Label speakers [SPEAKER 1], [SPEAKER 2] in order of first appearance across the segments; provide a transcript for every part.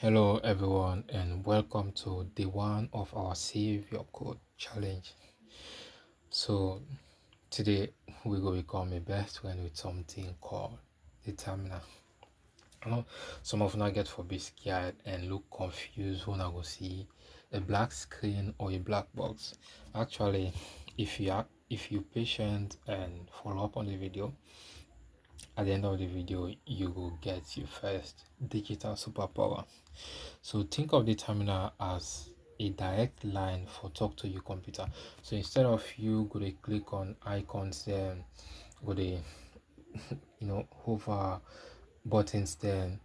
[SPEAKER 1] Hello everyone and welcome to day one of our Save Your Code challenge. So today we will become a best friend with something called the terminal. I know some of you get for be scared and look confused when I go see a black screen or a black box. Actually, if you patient and follow up on the video, at the end of the video you will get your first digital superpower. So think of the terminal as a direct line for talk to your computer. So instead of you go to click on icons, then go to hover buttons, then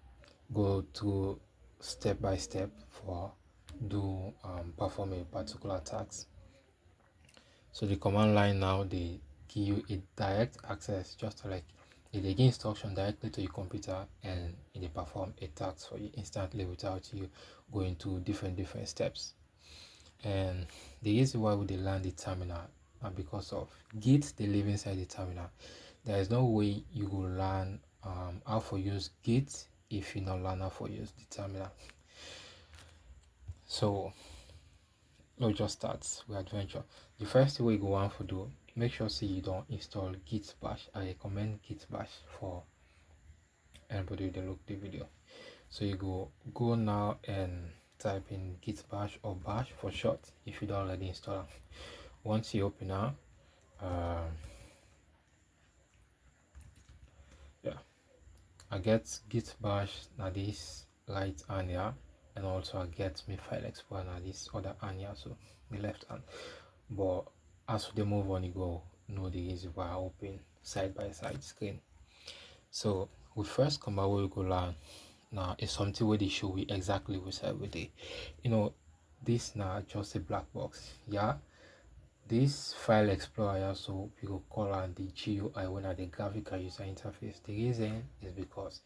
[SPEAKER 1] go to step by step for do perform a particular task. So the command line now they give you a direct access, just like they give instruction directly to your computer and they perform a task for you instantly without you going to different steps. And the reason why we learn the terminal and because of Git they live inside the terminal. There is no way you will learn how to use Git if you not learn how to use the terminal. So let's just start with adventure. The first thing we go on to do, make sure see you don't install Git bash. I recommend Git bash for anybody that look the video. So you go now and type in git bash or bash for short if you don't already install it. Once you open up, yeah, I get git bash now this right hand here, and also I get me file explorer now this other hand here, so the left hand. But as we move on, you go know the easy why I open side by side screen. So we first come out where we go learn. Now it's something where they show you exactly what side we did. This now just a black box. Yeah, this file explorer, so we go call on the GUI when at the graphical user interface. The reason is because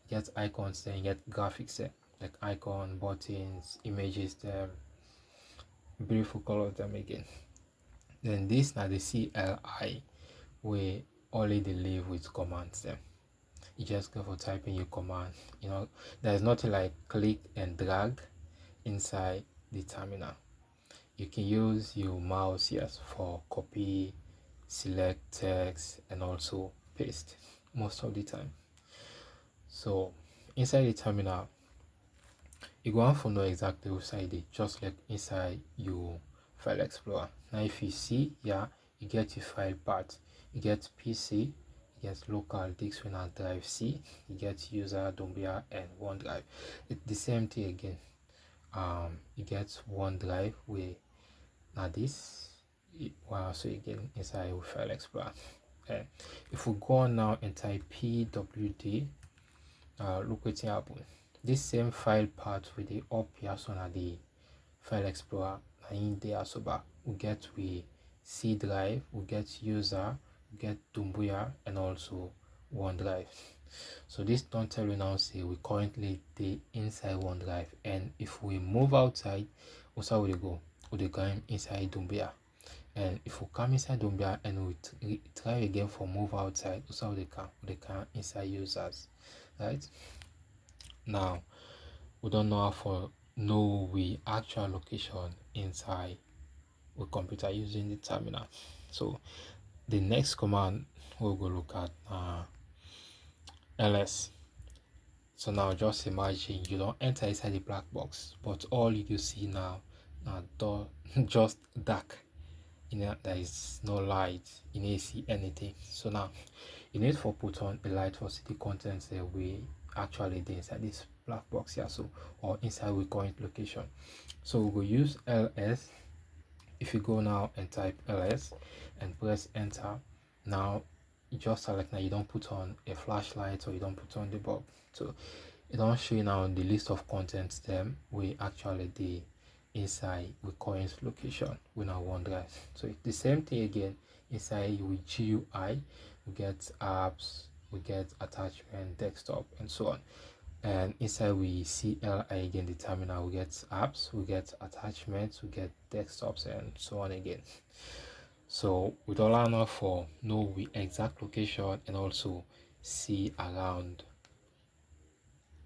[SPEAKER 1] you get icons then you get graphics there, like icon, buttons, images them, beautiful colors them again. Then this now the CLI where only they live with commands them. You just go for typing your command. There's nothing like click and drag inside the terminal. You can use your mouse, yes, for copy, select text, and also paste most of the time. So inside the terminal, you go have to know exactly which side it, just like inside your file explorer. Now if you see, yeah, you get your file path, you get PC, you get local disk and drive C, you get user, Dumbia, and OneDrive. It's the same thing again. You get OneDrive where now this wow, so again inside we file explorer. Okay, if we go on now and type pwd, look what happen. This same file path with the up here, so now the file explorer in there, so back we get C drive, we get user, we get Dumbuya, and also OneDrive. So this don't tell you now say we currently the inside OneDrive, and if we move outside, also we go inside Dumbia. And if we come inside Dumbia and we try again for move outside, also they can inside users, right? Now we don't know how for know we actual location inside the computer using the terminal. So the next command we'll go look at ls. So now just imagine you don't enter inside the black box, but all you see now door just dark. There is no light, you need to see anything. So now you need to put on a light for see the contents that we actually did inside this black box here, so or inside we current location. So we will use ls. If you go now and type ls and press enter, now you just select, now you don't put on a flashlight or you don't put on the bulb, so it don't show you now the list of contents them we actually did inside the current location we now OneDrive. So it's the same thing again inside with GUI. We get apps, we get attachment, desktop, and so on. And inside we CLI again, the terminal, we get apps, we get attachments, we get desktops, and so on again. So with all our now for know we exact location and also see around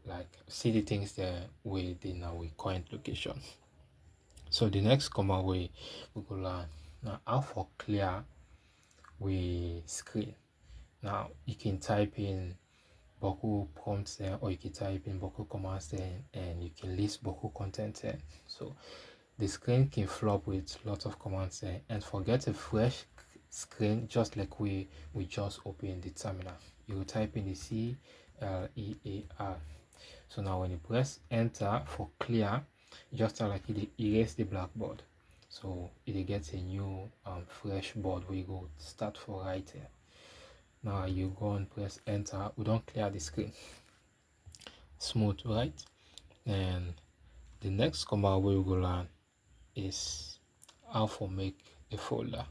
[SPEAKER 1] like see the things there within our current location. So the next command we go learn now how for clear we screen. Now you can type in Boku prompts there, or you can type in Boku commands there, and you can list Boku content there. So the screen can flop with lots of commands there, and forget a fresh screen just like we just opened the terminal. You will type in the CLEAR. So now when you press enter for clear, just like it erase the blackboard, so it gets a new fresh board where you go start for right here. Now you go and press enter. We don't clear the screen. Smooth, right? And the next command we will learn is how to make a folder.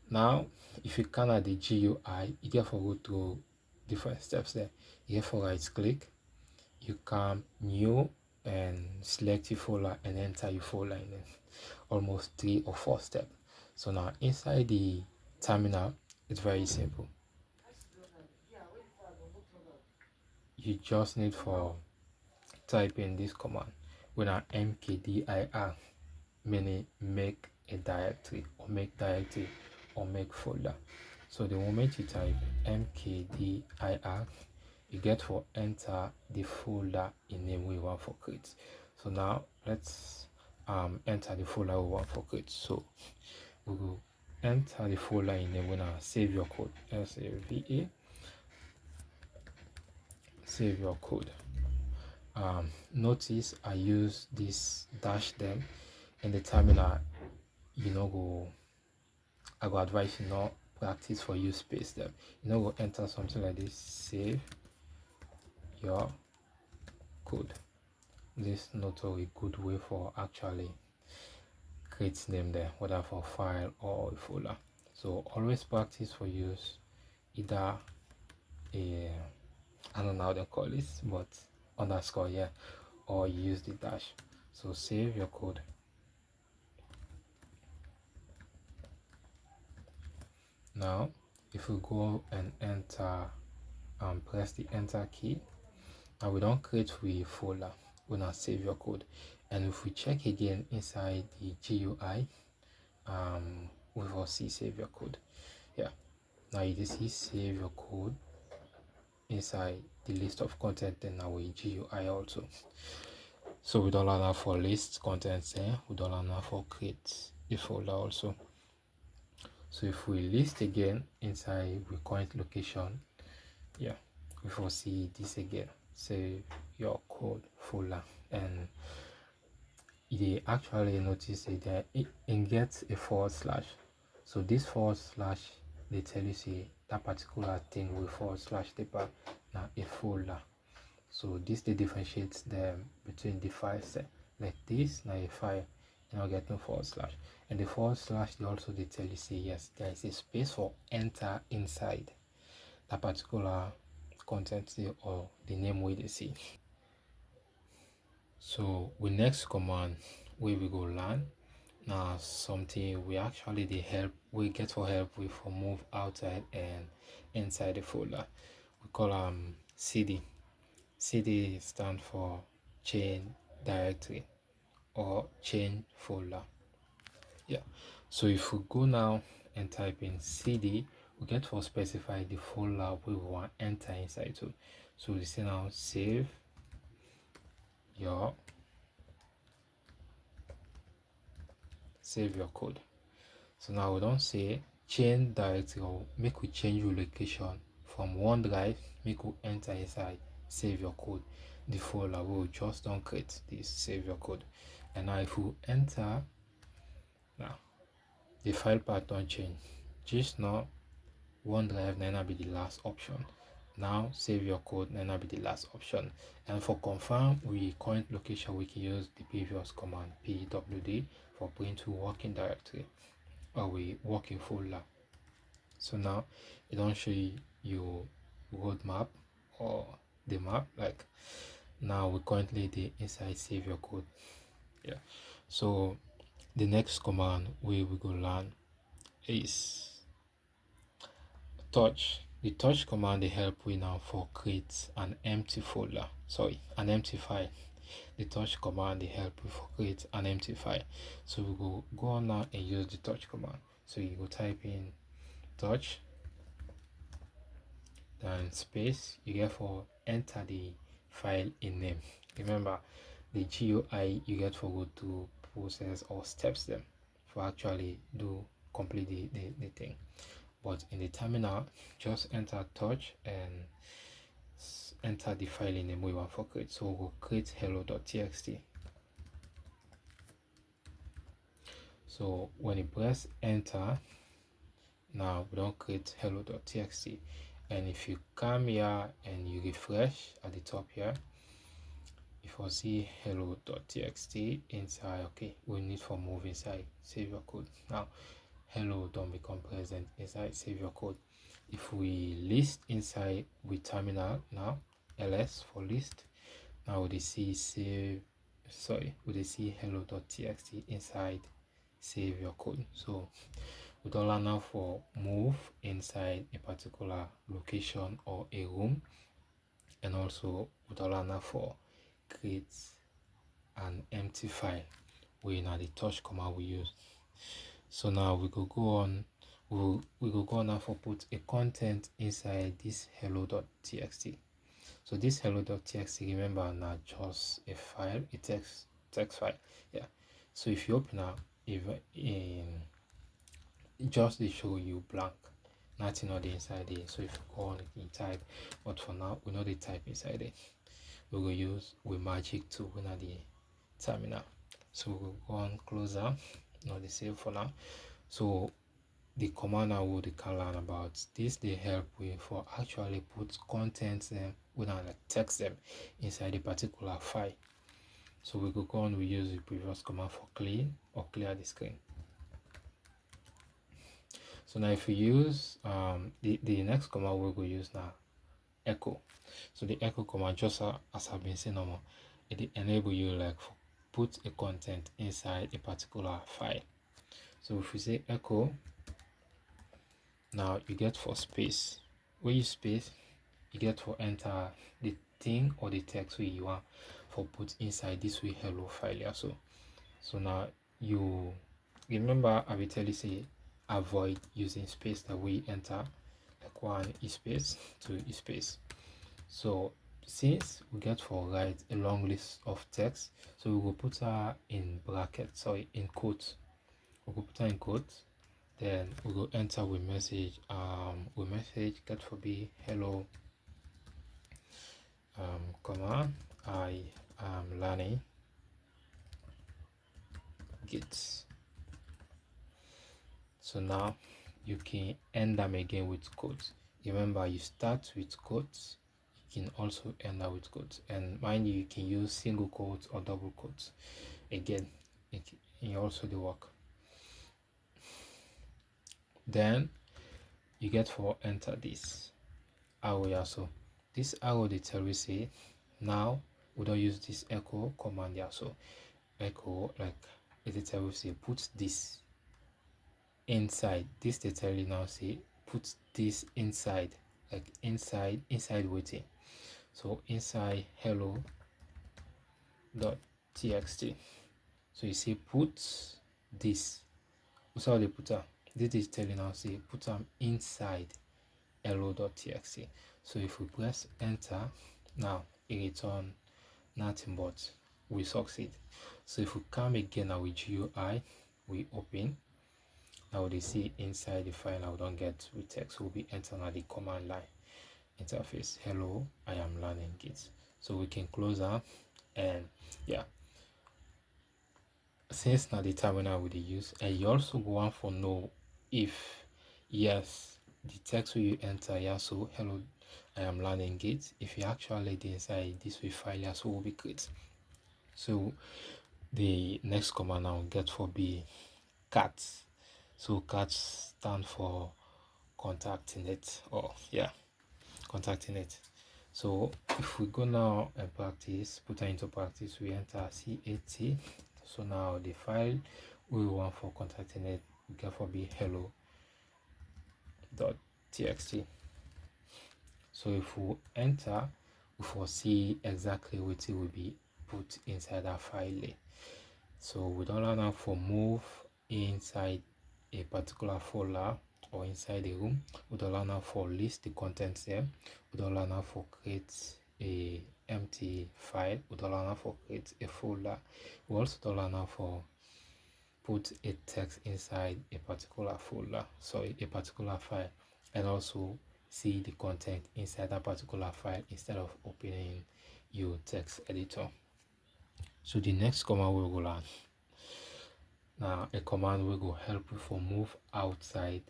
[SPEAKER 1] Now if you can add the GUI, you get to go through different steps there. You have to right click, you come new and select your folder and enter your folder in it. Almost 3 or 4 steps. So now inside the terminal, it's very simple. You just need for type in this command with an mkdir, meaning make a directory or make directory or make folder. So the moment you type mkdir, you get for enter the folder in name we want for create. So now let's enter the folder we want for create. So we will enter the folder in name. We're gonna save your code, SAVE, save your code. Notice I use this dash them in the terminal. I go advise you not practice for use space them. Go enter something like this, save your code. This not a good way for actually create name there, whether for file or a folder. So always practice for use either a, I don't know how they call this, but underscore, yeah, or use the dash. So save your code. Now if we go and enter and press the enter key, now we don't create a folder, we now save your code. And if we check again inside the GUI, we will see save your code. Yeah, now you see save your code inside the list of content in our GUI also. So we don't learn for list contents there, we don't learn for create a folder also. So if we list again inside the current location, yeah, we will see this again, save your code folder. And they actually notice that it gets a forward slash. So this forward slash, they tell you say that particular thing with forward slash paper now a folder. So this they differentiates them between the files like this now a file, get no forward slash. And the forward slash they also they tell you say yes, there is a space for enter inside that particular content or the name where they see. So with next command we will go learn now something we actually we get for help with for move outside and inside the folder. We call cd. Cd stand for change directory or change folder. Yeah, so if we go now and type in cd, we get for specify the folder we want enter inside to. So we say now save your code. So now we don't say change directory or make we change your location from OneDrive, make we enter inside save your code the folder we will just don't create this save your code. And now if we enter, now the file path don't change, just now OneDrive may not be the last option. Now save your code may not be the last option. And for confirm we current location, we can use the previous command pwd for bring to working directory or we working folder. So now it don't show you your roadmap or the map, like now we currently the inside save your code. Yeah, so the next command we will go learn is touch The touch command they help we now for create an empty folder, sorry, an empty file. The touch command they help you for create an empty file. So we go on now and use the touch command. So you go type in touch, then space, you get for enter the file in name. Remember the GUI you get for go to process or steps them for actually do complete the thing. But in the terminal, just enter touch and enter the file in name we want for create. So we'll create hello.txt. So when you press enter, now we don't create hello.txt. And if you come here and you refresh at the top here, if you see hello.txt inside, okay, we need for move inside, save your code. Now hello don't become present inside, save your code. If we list inside with terminal now, ls for list, now we see save, sorry, we see hello.txt inside, save your code. So we don't learn now for move inside a particular location or a room, and also we don't learn now for create an empty file where now the touch command we use. So now we go on, we go on now for put a content inside this hello.txt. So this hello.txt, remember, now just a file, a text file. Yeah. So if you open up, if in just they show you blank, nothing on the inside there. So if you go on you type, but for now we know the type inside it. We will use with magic to win at the terminal. So we'll go on closer, not the save for now. So the command I would can learn about this, they help we for actually put contents them when I like text them inside a particular file. So we go on, we use the previous command for clean or clear the screen. So now if we use the next command we will use now echo. So the echo command, just as I've been saying normal, it enable you like put a content inside a particular file. So if we say echo, now you get for space, when you space, you get for enter the thing or the text where you want for put inside this way hello file here. So now you remember I will tell you say avoid using space that we enter like one space, two space. So since we get for write a long list of text, so we will put her in brackets, sorry, in quotes. We will put her in quotes, then we will enter with message get for be hello comma I am learning Git. So now you can end them again with quotes. Remember, you start with quotes, you can also end up with quotes, and mind you can use single quotes or double quotes. Again, it also the work. Then you get for enter this arrow here. So this arrow they tell you say now we don't use this echo command here. So echo like it tell you say put this inside this, they tell you now say put this inside, like inside waiting. So inside hello dot txt. So you say put this, so how they put them, this is telling us say put them inside hello.txt. So if we press enter, now it return nothing but we succeed. So if we come again now with GUI, we open, now they see inside the file now we don't get with text, will be entering at the command line interface hello I am learning Git. So we can close that, and yeah, since now the terminal we use, and you also go on for know if yes the text will you enter here, so hello I am learning Git, if you actually the inside this way file here, so will be great. So the next command now get for be cat. So cat stand for contacting it, or yeah, contacting it. So if we go now and practice, put it into practice, we enter cat. So now the file we want for contacting it, we get for be hello.txt. So if we enter, we foresee exactly what it will be put inside that file. So we don't learn how for move inside a particular folder or inside a room. We don't learn how for list the contents there. We don't learn how for create a empty file. We don't learn how for create a folder. We also don't learn how for put a text inside a particular folder, sorry, a particular file, and also see the content inside that particular file instead of opening your text editor. So the next command we will learn now, a command will go help you for move outside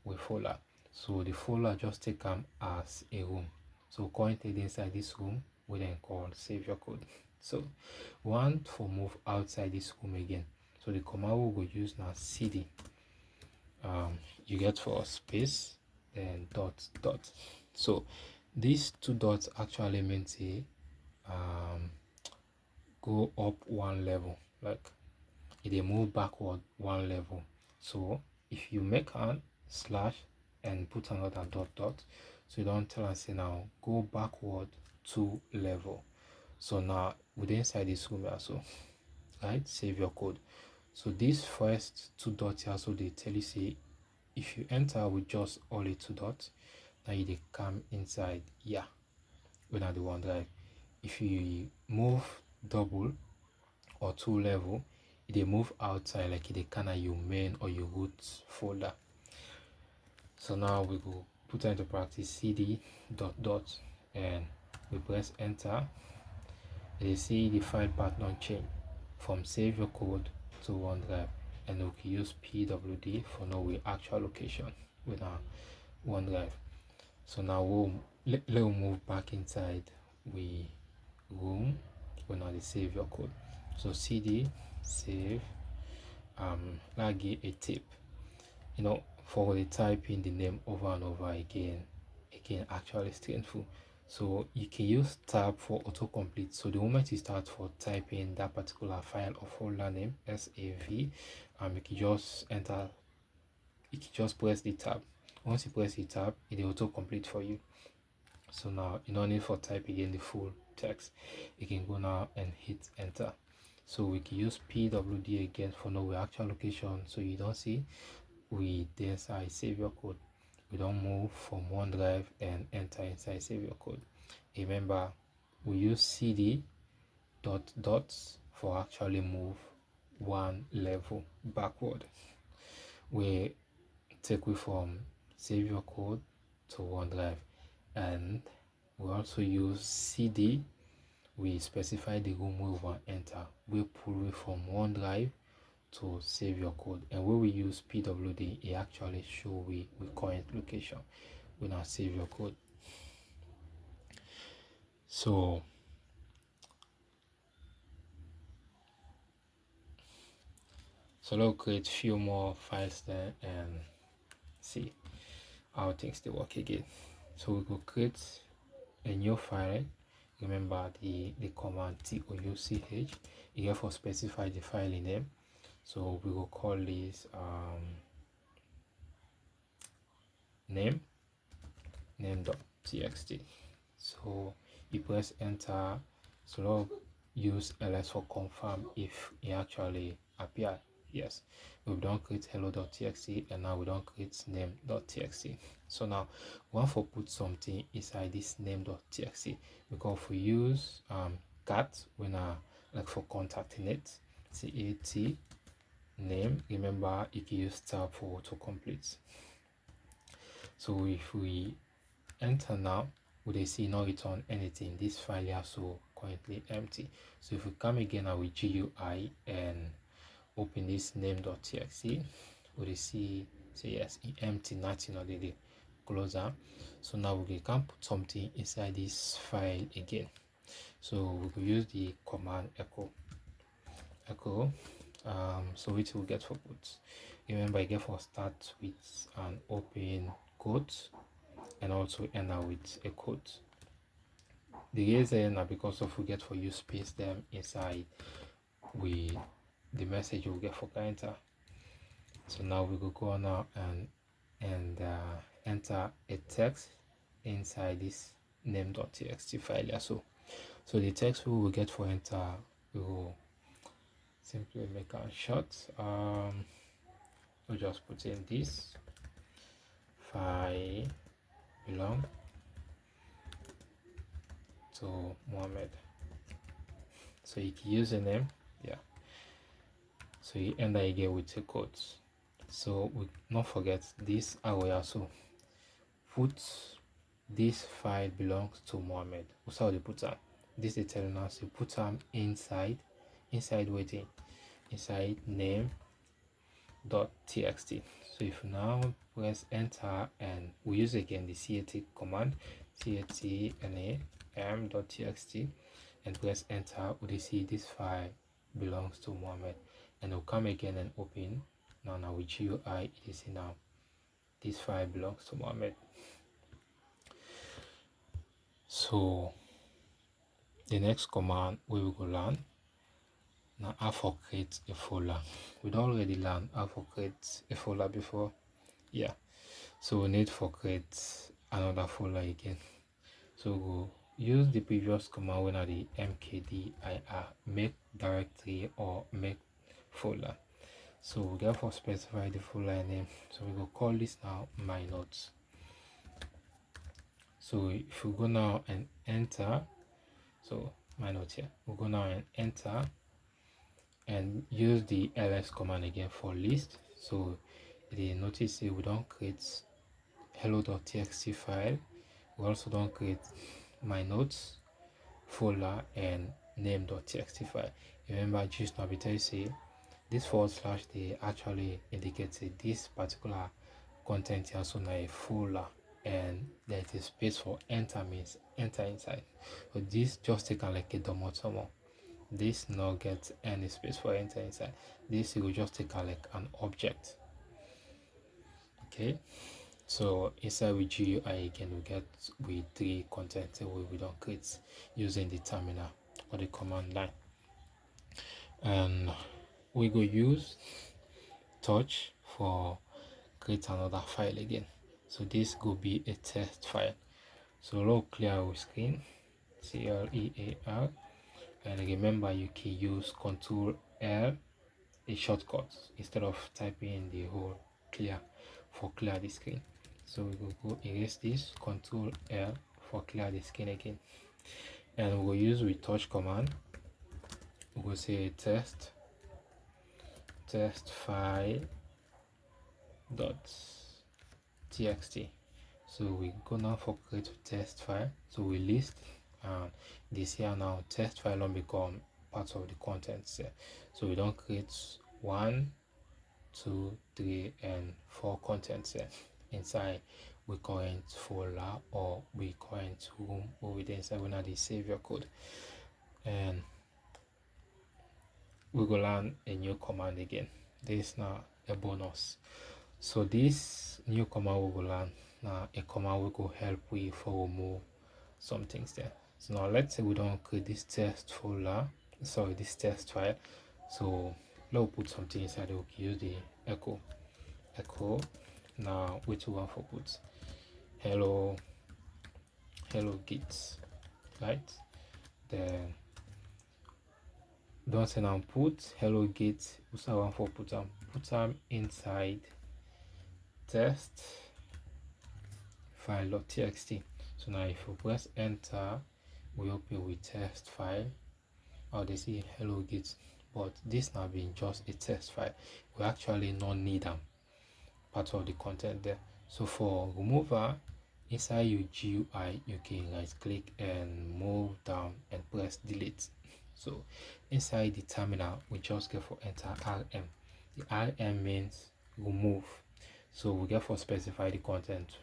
[SPEAKER 1] with folder. So the folder just take them as a room. So currently inside this room we then call save your code. So want for move outside this room again. So the command we will use now cd. You get for space then dot dot. So these two dots actually means a go up one level, like it move backward one level. So if you make an slash and put another dot dot, so you don't tell us say now go backward 2 level. So now within inside this room also, right, save your code. So these first 2 dots here, so they tell you say if you enter with just only 2 dots, now you come inside here when the OneDrive. If you move double or 2 level, they move outside, like they kind of your main or your root folder. So now we go put into practice cd dot dot and we press enter. They see the file path not change from save your code to OneDrive, and we can use pwd for now we actual location with our OneDrive. So now we'll move back inside we room when I save your code. So cd save. Like a tip, for the typing the name over and over again actually stressful. So you can use tab for autocomplete. So the moment you start for typing that particular file or folder name sav, you can just enter, you can just press the tab. Once you press the tab, it will autocomplete for you. So now you don't need for type again the full text. You can go now and hit enter. So we can use pwd again for no actual location, so you don't see we there inside save your code. We don't move from OneDrive and enter inside save your code. Remember, we use cd dot dots for actually move one level backward. We take we from save your code to OneDrive, and we also use cd. We specify the room we want to enter. We pull it from OneDrive to save your code, and when we use pwd, it actually show we current location when I save your code. So let's create few more files there and see how things they work again. So we will create a new file. Remember the command touch, you have to specify the file name. So we will call this name.txt. so you press enter. So use ls for confirm if it actually appear. Yes, we've done create hello.txt, and now we don't create name.txt. So now we want to put something inside this name.txt, because if we use cat when like for contacting it, cat name, remember you can use tab for autocomplete. So if we enter now, we will see no return anything. This file is also currently empty. So if we come again now with GUI and open this name.txt, we will see yes, it empty, nothing already. Closer. So now we can put something inside this file again. So we will use the command echo. So which will get for put. Remember, you get for start with an open quote and also end with a quote. The reason are because of we get for use space them inside we the message will get for enter. So now we will go now and enter a text inside this name.txt file here. So the text we will get for enter, we will simply make a short. We'll just put in this file belong to Mohammed. So you can use a name, yeah. So you enter again with a code. So we not forget this area. So put this file belongs to Mohammed. What's how they put that? This is telling us to put them inside waiting, inside name.txt. So if you now press enter and we use again the cat command, catnam.txt, and press enter, we see this file belongs to Mohammed, and we'll come again and open. Now with GUI, it is now this file belongs to Mohammed. So the next command we will go learn now how to create a folder. We'd already learned how to create a folder before, yeah. So we need to create another folder again. So we'll use the previous command when at the mkdir make directory or make folder. So we therefore specify the folder name. So we will call this now my notes. So if we go now and enter, so my notes here, we'll go now and enter and use the ls command again for list. So the notice we don't create hello.txt file, we also don't create my notes folder and name.txt file. Remember, just now tell you say this / they actually indicates this particular content here, so now a folder, and there is space for enter, means enter inside. So this just take like a domotomo. This not get any space for enter inside. This will just take like an object. Okay, so inside with GUI again we get with 3 content we don't create using the terminal or the command line, and we go use touch for create another file again. So this could be a test file. So low clear our screen, clear, and remember you can use Ctrl L, a shortcut, instead of typing in the whole clear for clear the screen. So we will go erase this, Ctrl L for clear the screen again, and we will use with touch command. We will say test file dot txt. So we go now for create test file. So we list, and this here now test file don't become part of the contents here. So we don't create 1, 2, 3, and 4 contents here inside we current folder or we current room or within inside when the save your code, and we go learn a new command again. This now a bonus. So this new command we will learn now a command we go help we for remove some things there. So now let's say we don't create this test folder, sorry, this test file. So let's put something inside. We can use the echo. Now which one for put hello git, right? Then don't say now put hello git. What's that one for put them inside test file.txt. So now if you press enter, we open with test file, or they see hello git, but this now being just a test file, we actually not need them part of the content there. So for remover, inside your GUI you can right click and move down and press delete. So inside the terminal we just get for enter rm. The rm means remove, so we get for specify the content.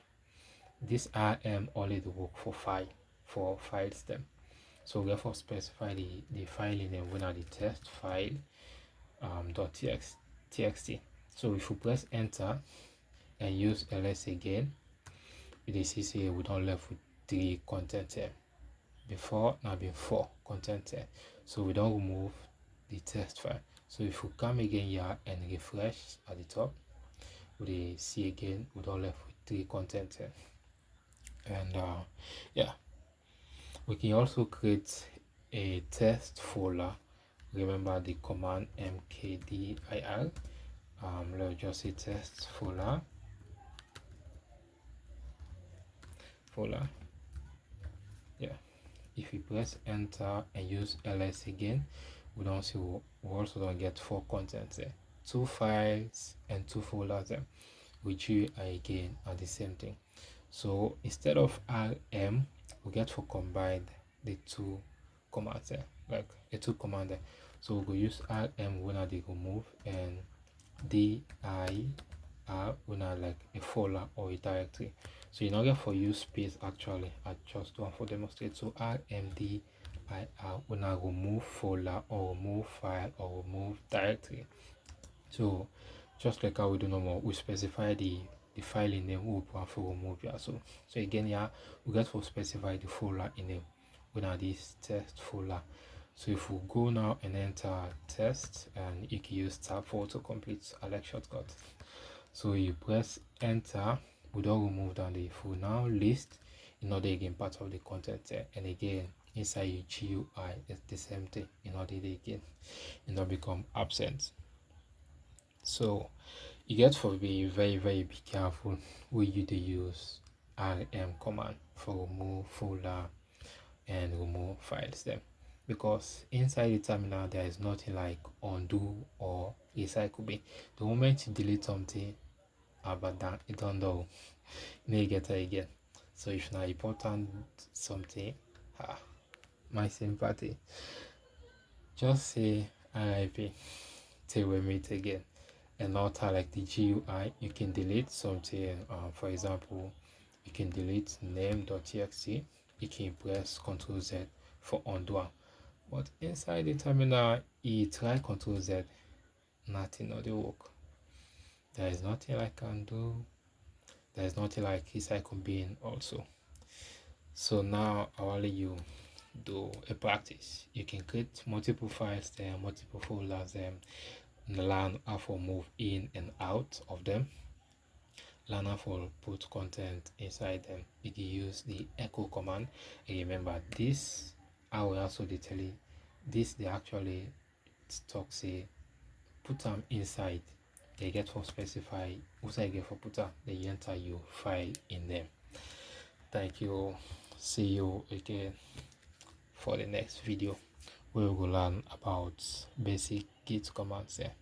[SPEAKER 1] This rm only the work for files them. So we therefore specify the file name when the test file .txt. So if you press enter and use ls again, you see say we don't left with 3 content here. Before now been 4 content here, so we don't remove the test file. So if we come again here and refresh at the top, we see again we don't left with 3 content here. And yeah, we can also create a test folder. Remember the command mkdir. Let's just say test folder. Yeah, if you press enter and use ls again, we don't see, we also don't get 4 contents there, 2 files and 2 folders there, which you again are the same thing. So instead of rm, we get for combine the 2 commands there, like a 2 command there. So we go use rm when they remove, and dir when I like a folder or a directory. So in order for use space, actually I just want for demonstrate. So rmdir when I remove folder or remove file or remove directory. So just like how we do normal, we specify the file in name we want to remove. Yeah, so again, yeah, we get to specify the folder in name when I this test folder. So if we go now and enter test, and you can use tab for to complete a like shortcut. So you press enter, we don't remove down the full now list, in order again part of the content there, and again inside your GUI it's the same thing, in order again it not become absent. So you get to be very be careful when you do use rm command for remove folder and remove files them, because inside the terminal there is nothing like undo or recycle bin. The moment you delete something about that, it don't know, may get it again. So if not important something, my sympathy, just say RIP till we meet again. And not like the GUI, you can delete something. For example, you can delete name.txt. You can press Ctrl Z for undo. But inside the terminal, you try Ctrl Z, nothing of the work. There is nothing like undo. There is nothing like recycle bin also. So now I will let you do a practice. You can create multiple files there, multiple folders there, learn how to move in and out of them, learn how to put content inside them. You can use the echo command. And remember this, I will also tell you this, they actually talk say put them inside, they get for specify what I get for put them, they enter your file in them. Thank you, see you again for the next video where we will learn about basic git commands there.